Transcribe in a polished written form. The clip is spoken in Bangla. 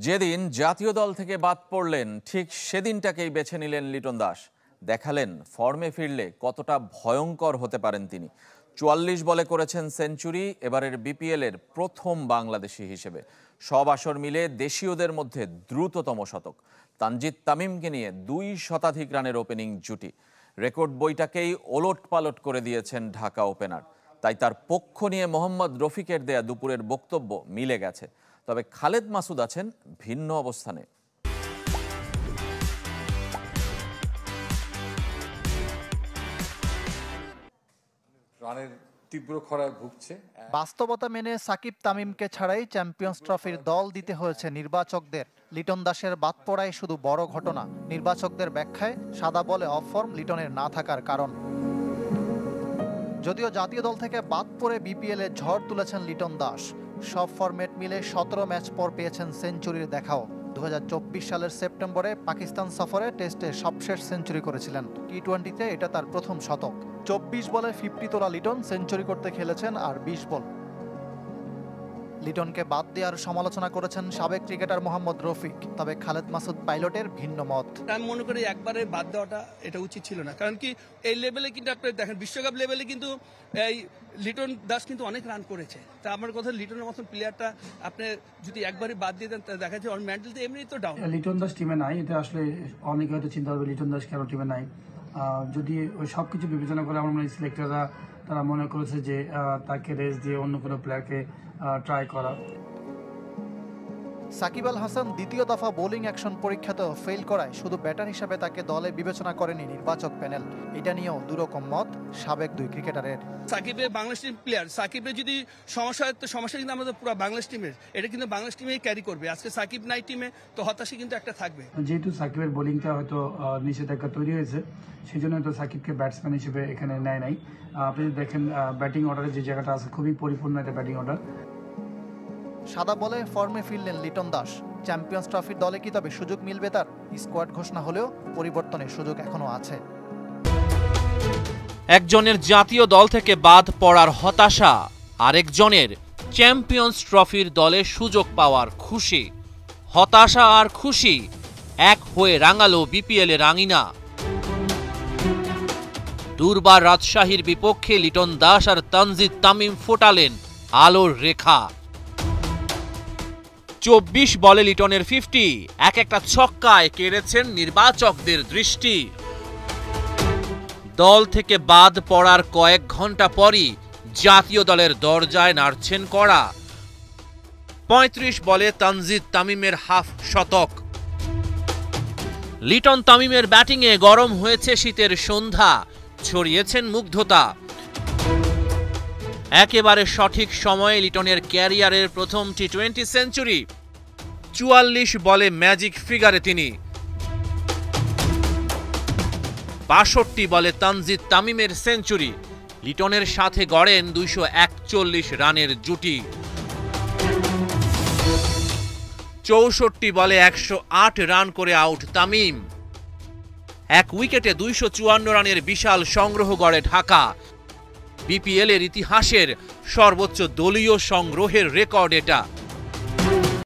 যেদিন জাতীয় দল থেকে বাদ পড়লেন ঠিক সেদিনটাকেই বেছে নিলেন লিটন দাস। দেখালেন ফর্মে ফিরলে কতটা ভয়ঙ্কর হতে পারেন তিনি। ৪৪ বলে করেছেন সেঞ্চুরি, এবারের বিপিএল এর প্রথম বাংলাদেশি হিসেবে। সব আসর মিলে দেশীয়দের মধ্যে দ্রুততম শতক। তানজিদ তামিমকে নিয়ে ২ শতাধিক রানের ওপেনিং জুটি। রেকর্ড বইটাকেই ওলটপালট করে দিয়েছেন ঢাকা ওপেনার। তাই তার পক্ষ নিয়ে মোহাম্মদ রফিকের দেয়া দুপুরের বক্তব্য মিলে গেছে। তবে খালেদ মাসুদ আছেন ভিন্ন অবস্থানে। রানের তীব্র খরায় ভুগছে। বাস্তবতা মেনে সাকিব তামিমকে ছাড়াই চ্যাম্পিয়ন্স ট্রফির দল দিতে হয়েছে নির্বাচকদের। লিটন দাসের বাদ পড়াই শুধু বড় ঘটনা, নির্বাচকদের ব্যাখ্যায় সাদা বলে অফ ফর্ম লিটনের না থাকার কারণ। যদিও জাতীয় দল থেকে বাদ পড়ে বিপিএল এ ঝড় তুলেছেন লিটন দাস। সব ফরম্যাট মিলে ১৭ ম্যাচ পর পেয়েছেন সেঞ্চুরির দেখাও। ২০২৪ সালের সেপ্টেম্বরে পাকিস্তান সফরে টেস্টে সবশেষ সেঞ্চুরি করেছিলেন। টি-20তে এটা তার প্রথম শতক। ২৪ বলে 50 তোলা লিটন সেঞ্চুরি করতে খেলেছেন আর ২০ বল। লিটনকে বাদ দেওয়ার সমালোচনা করেছেন সাবেক ক্রিকেটার মোহাম্মদ রফিক। তবে খালেদ মাসুদ পাইলটের ভিন্ন মত। আমি মনে করি একবারে বাদ দেওয়াটা এটা উচিত ছিল না, কারণ কি এই লেভেলে কিন্তু আপনি দেখেন বিশ্বকাপ লেভেলে কিন্তু এই লিটন দাস কিন্তু অনেক রান করেছে। তা আমার কথা লিটনের মতন প্লেয়ারটা আপনি যদি একবারই বাদ দিয়ে দেন দেখা যাচ্ছে ওর মেন্টালিটি এমনি তো ডাউন। লিটন দাস টিমে নাই, এটা আসলে অনেকে হয়তো চিন্তা করবে লিটন দাস কেন টিমে নাই। যদি ওই সবকিছু বিবেচনা করে আমার মনে হয় সিলেক্টররা তারা মনে করেছে যে তাকে রেস্ট দিয়ে অন্য কোনো প্লেয়ারকে ট্রাই করা। সাকিব আল হাসান দ্বিতীয় দফা বোলিং অ্যাকশন পরীক্ষাতেও ফেল করায় শুধু ব্যাটার হিসেবে তাকে দলে বিবেচনা করেনি নির্বাচক প্যানেল। এটা নিয়েও দুরকম মত সাবেক দুই ক্রিকেটারের। সাকিবের বাংলাদেশ টিম প্লেয়ার, সাকিবের যদি সমস্যা হয় তো সমস্যা কিন্তু আমাদের পুরো বাংলাদেশ টিমের, এটা কিন্তু বাংলাদেশ টিমেই ক্যারি করবে। আজকে সাকিব নাই টিমে তো হতাশা কিন্তু একটা থাকবে। যেহেতু সাকিবের বোলিংটা হয়তো নিষেধাজ্ঞা তৈরি হয়েছে, সেই জন্য হয়তো সাকিবকে ব্যাটসম্যান হিসেবে এখানে নেয় নাই। আপনি দেখেন ব্যাটিং অর্ডারে যে জায়গাটা আছে খুবই পরিপূর্ণ একটা ব্যাটিং অর্ডার। সাদা বলে ফর্মে ফিরলেন লিটন দাস। চ্যাম্পিয়ন্স ট্রফির দলে কি তবে সুযোগ মিলবে তার? স্কোয়াড ঘোষণা হলেও পরিবর্তনের সুযোগ এখনো আছে। একজনের জাতীয় দল থেকে বাদ পড়ার হতাশা, আরেকজনের চ্যাম্পিয়ন্স ট্রফির দলে সুযোগ পাওয়ার খুশি। হতাশা আর খুশি এক হয়ে রাঙালো বিপিএল এর রাঙিনা। দুর্বার রাজশাহীর বিপক্ষে লিটন দাস আর তানজিদ তামিম ফোটালেন আলোর রেখা। ২৪ বলে লিটনের 50, এক একটা ছক্কায় কেড়েছেন নির্বাচকদের দৃষ্টি। দল থেকে বাদ পড়ার কয়েক ঘন্টা পরই জাতীয় দলের দরজায় নাড়ছেন কড়া। ৩৫ বলে তানজিদ তামিমের হাফ শতক। লিটন তামিমের ব্যাটিংয়ে গরম হয়েছে শীতের সন্ধ্যা, ছড়িয়েছেন মুগ্ধতা। একেবারে সঠিক সময়ে লিটনের ক্যারিয়ারের প্রথম টি-20 সেঞ্চুরি। ৪৪ বলে ম্যাজিক ফিগারে তিনি। ৬২ বলে তানজিদ তামিমের সেঞ্চুরি। লিটনের সাথে গড়েন ২৪১ রানের জুটি। ৬৪ বলে ১০৮ রান করে আউট তামিম। এক উইকেটে ২৫৪ রানের বিশাল সংগ্রহ গড়ে ঢাকা। বিপিএল এর ইতিহাসের সর্বোচ্চ দলীয় সংগ্রহের রেকর্ড এটা।